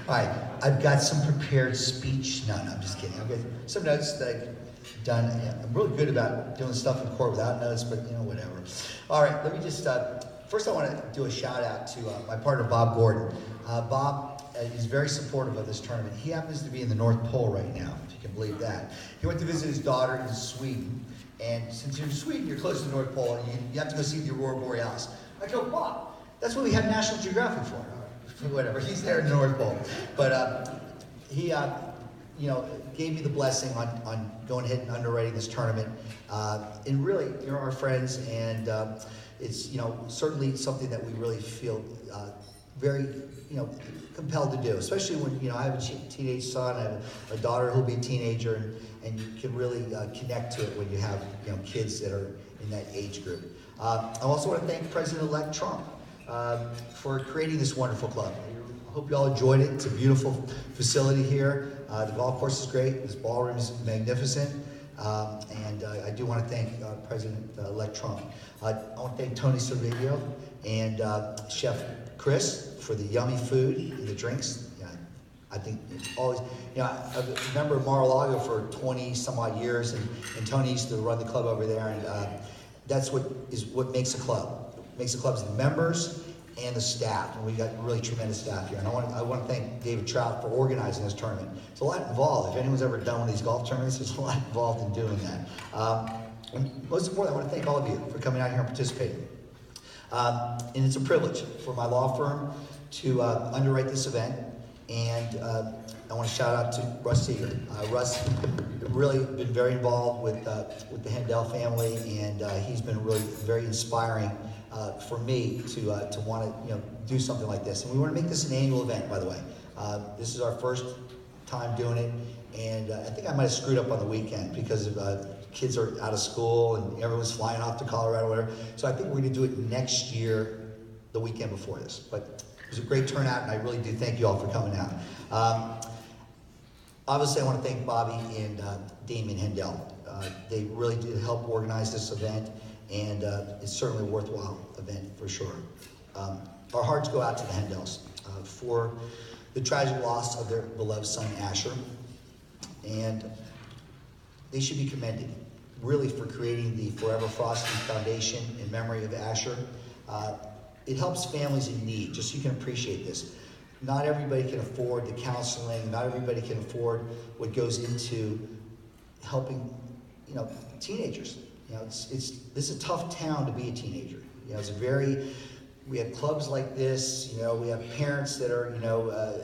All right, I've got some prepared speech. No, I'm just kidding. I've got some notes that I've done. I'm really good about doing stuff in court without notes, but whatever. All right, let me just, first I want to do a shout out to my partner, Bob Gordon. Bob is very supportive of this tournament. He happens to be in the North Pole right now, if you can believe that. He went to visit his daughter in Sweden, and since you're in Sweden, you're close to the North Pole, and you have to go see the Aurora Borealis. I go, Bob, that's what we have National Geographic for. Whatever, he's there in the North Pole. But he, gave me the blessing on going ahead and underwriting this tournament. And really, you're our friends, and it's, certainly something that we really feel very, compelled to do, especially when, I have a teenage son, I have a daughter who'll be a teenager, and you can really connect to it when you have, kids that are in that age group. I also want to thank President-elect Trump for creating this wonderful club. I hope you all enjoyed it. It's a beautiful facility here. The golf course is great. This ballroom is magnificent. And I do want to thank President-elect Trump. I want to thank Tony Servillo and Chef Chris for the yummy food and the drinks. I think it's always, I remember Mar-a-Lago for 20 some odd years, and Tony used to run the club over there, and that's what makes a club. Makes the clubs the members and the staff, and we got really tremendous staff here. And I want to thank David Trout for organizing this tournament. It's a lot involved. If anyone's ever done one of these golf tournaments, there's a lot involved in doing that. And most importantly, I want to thank all of you for coming out here and participating. And it's a privilege for my law firm to underwrite this event. And I want to shout out to Russ Seeger. Russ really been very involved with the Hendel family, and he's been really very inspiring for me to want to do something like this. And we want to make this an annual event, by the way. This is our first time doing it, and I think I might have screwed up on the weekend because kids are out of school and everyone's flying off to Colorado or whatever. So I think we're going to do it next year, the weekend before this. But it was a great turnout, and I really do thank you all for coming out. Obviously, I want to thank Bobby and Damien Hendel. They really did help organize this event, and it's certainly a worthwhile event for sure. Our hearts go out to the Hendels for the tragic loss of their beloved son, Asher, and they should be commended, really, for creating the Forever Frosty Foundation in memory of Asher. It helps families in need, just so you can appreciate this. Not everybody can afford the counseling, not everybody can afford what goes into helping, teenagers. This is a tough town to be a teenager. We have clubs like this, we have parents that are,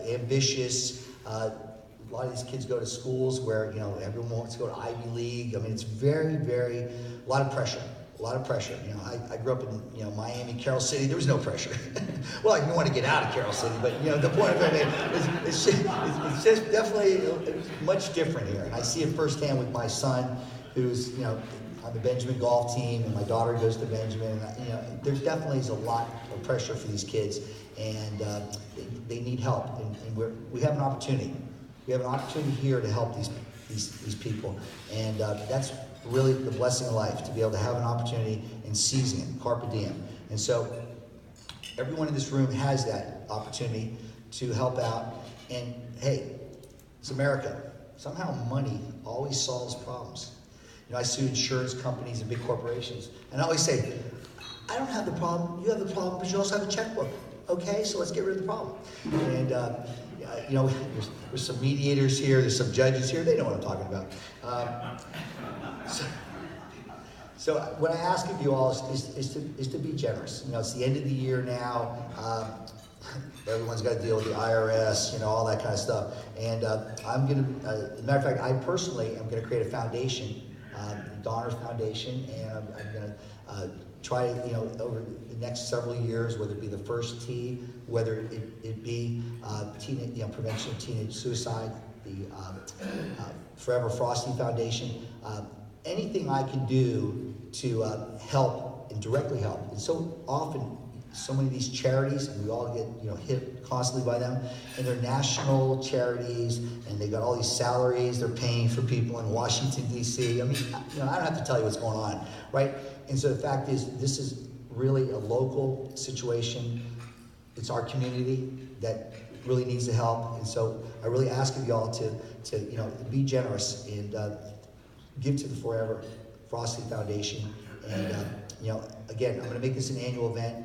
ambitious. A lot of these kids go to schools where, everyone wants to go to Ivy League. I mean, it's very, very, a lot of pressure. I grew up in, Miami, Carroll City. There was no pressure. Well, I didn't want to get out of Carroll City, but, the point of it is it's just definitely much different here. And I see it firsthand with my son, who's, on the Benjamin golf team, and my daughter goes to Benjamin. And, there definitely is a lot of pressure for these kids, and they need help. And we have an opportunity. We have an opportunity here to help these people, and that's really the blessing of life, to be able to have an opportunity and seizing it, carpe diem. And so everyone in this room has that opportunity to help out. And hey, it's America. Somehow money always solves problems. I sue insurance companies and big corporations, and I always say, I don't have the problem, you have the problem, but you also have a checkbook. Okay, so let's get rid of the problem. And there's some mediators here, there's some judges here, they know what I'm talking about. So what I ask of you all is to be generous. It's the end of the year now. Everyone's got to deal with the IRS, all that kind of stuff. And I'm going to, as a matter of fact, I personally am going to create a foundation, Donors Foundation, and I'm going to try, over the next several years, whether it be the first T, whether it be prevention of teenage suicide, the Forever Frosty Foundation, anything I can do to help and directly help. And so often, so many of these charities, and we all get hit constantly by them, and they're national charities, and they got all these salaries they're paying for people in Washington D.C. I mean, I don't have to tell you what's going on, right? And so the fact is, this is really a local situation. It's our community that really needs the help. And so I really ask of y'all to be generous and give to the Forever Frosty Foundation. And again, I'm going to make this an annual event.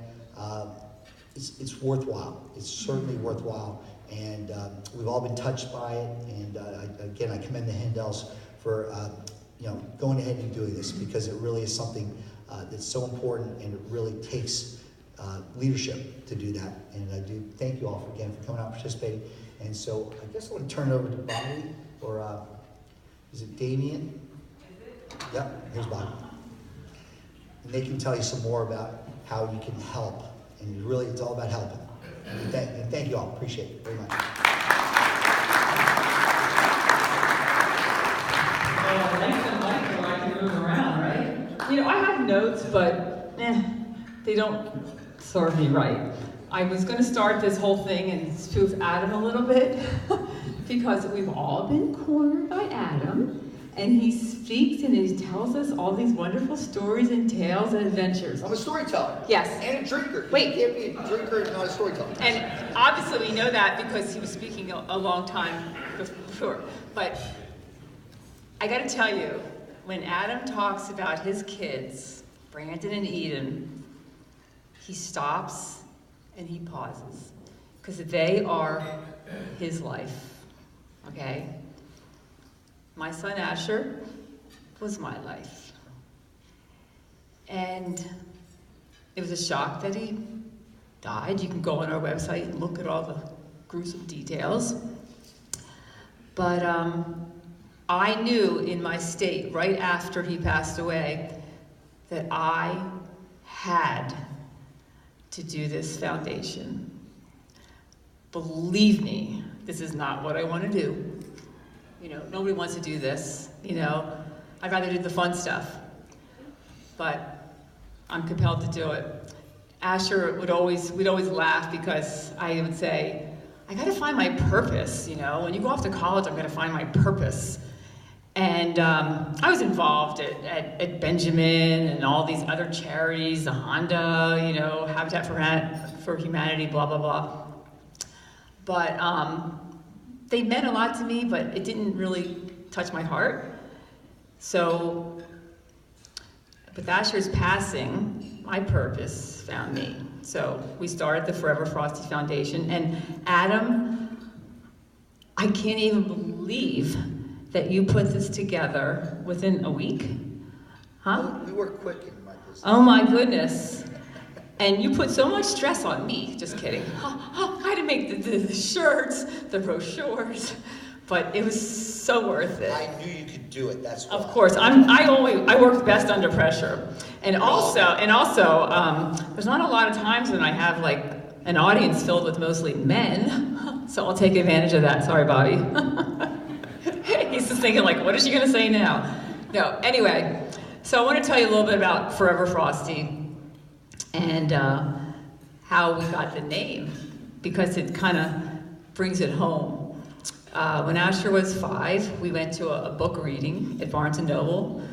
It's worthwhile. It's certainly worthwhile. And we've all been touched by it. And again, I commend the Handels for going ahead and doing this, because it really is something that's so important, and it really takes leadership to do that. And I do thank you all again for coming out and participating. And so I guess I want to turn it over to Bobby, or is it Damien? Yep, here's Bobby. And they can tell you some more about how you can help. And really, it's all about helping. And thank you all. Appreciate it very much. Thanks to Michael, I can move around, right? I have notes, but they don't serve me right. I was going to start this whole thing and spoof Adam a little bit, because we've all been cornered by Adam, and he speaks and he tells us all these wonderful stories and tales and adventures. I'm a storyteller. Yes. And a drinker. Wait. You can't be a drinker and not a storyteller. And obviously we know that because he was speaking a long time before. But I got to tell you, when Adam talks about his kids, Brandon and Eden, he stops and he pauses, because they are his life, okay? My son Asher was my life. And it was a shock that he died. You can go on our website and look at all the gruesome details. But I knew in my state, right after he passed away, that I had to do this foundation. Believe me, this is not what I want to do. Nobody wants to do this, I'd rather do the fun stuff. But I'm compelled to do it. Asher we'd always laugh, because I would say, I gotta find my purpose, When you go off to college, I'm gonna find my purpose. And I was involved at Benjamin and all these other charities, the Honda, Habitat for Humanity, blah, blah, blah. But they meant a lot to me, but it didn't really touch my heart. So, with Asher's passing, my purpose found me. So we started the Forever Frosty Foundation. And Adam, I can't even believe that you put this together within a week? Huh? We work quick in my business. Oh my goodness. And you put so much stress on me. Just kidding. I had to make the shirts, the brochures, but it was so worth it. I knew you could do it, that's why. Of course, I work best under pressure. And also, there's not a lot of times when I have like an audience filled with mostly men, so I'll take advantage of that. Sorry, Bobby. He's just thinking like, what is she gonna say now? No, anyway, so I want to tell you a little bit about Forever Frosty and how we got the name, because it kind of brings it home. When Asher was 5, we went to a book reading at Barnes & Noble.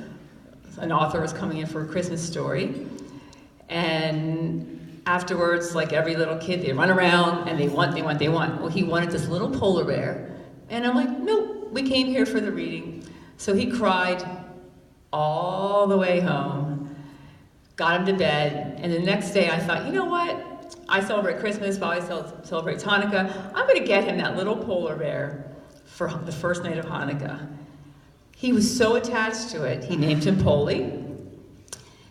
An author was coming in for a Christmas story. And afterwards, like every little kid, they run around and they want. Well, he wanted this little polar bear. And I'm like, nope. We came here for the reading. So he cried all the way home, got him to bed, and the next day I thought, you know what? I celebrate Christmas, Bobby celebrates Hanukkah. I'm gonna get him that little polar bear for the first night of Hanukkah. He was so attached to it, he named him Polly,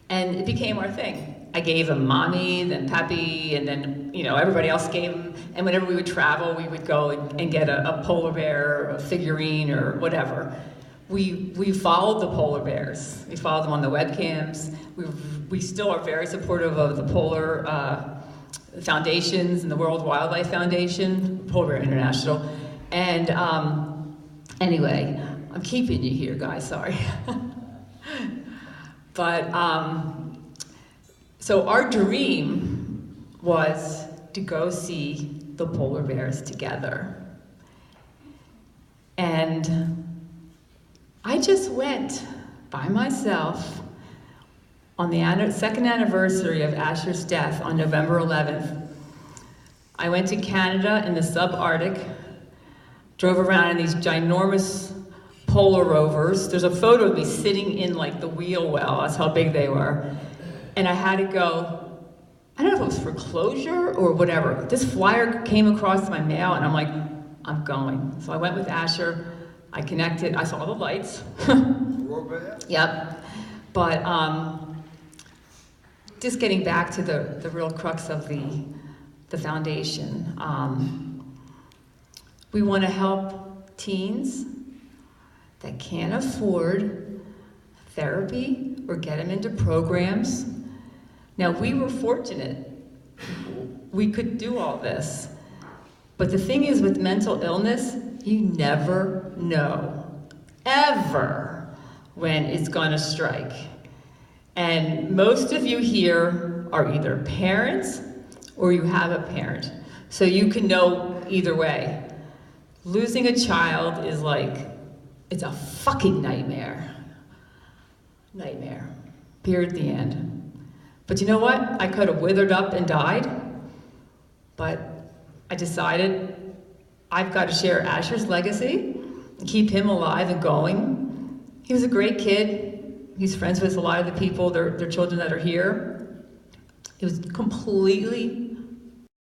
and it became our thing. I gave him Mommy, then Pappy, and then everybody else gave him. And whenever we would travel, we would go and get a polar bear, or a figurine, or whatever. We followed the polar bears. We followed them on the webcams. We still are very supportive of the polar foundations and the World Wildlife Foundation, Polar Bear International. And anyway, I'm keeping you here, guys. Sorry. But. So our dream was to go see the polar bears together. And I just went by myself on the second anniversary of Asher's death on November 11th. I went to Canada in the subarctic, drove around in these ginormous polar rovers. There's a photo of me sitting in like the wheel well, that's how big they were. And I had to go, I don't know if it was for closure or whatever. This flyer came across my mail and I'm like, I'm going. So I went with Asher, I connected, I saw the lights. Yep. But just getting back to the real crux of the foundation. We want to help teens that can't afford therapy or get them into programs. Now, we were fortunate. We could do all this. But the thing is with mental illness, you never know, ever, when it's going to strike. And most of you here are either parents or you have a parent. So you can know either way. Losing a child is like, it's a fucking nightmare. Nightmare. Period, the end. But you know what? I could have withered up and died, but I decided I've got to share Asher's legacy and keep him alive and going. He was a great kid. He's friends with a lot of the people, their children that are here. He was completely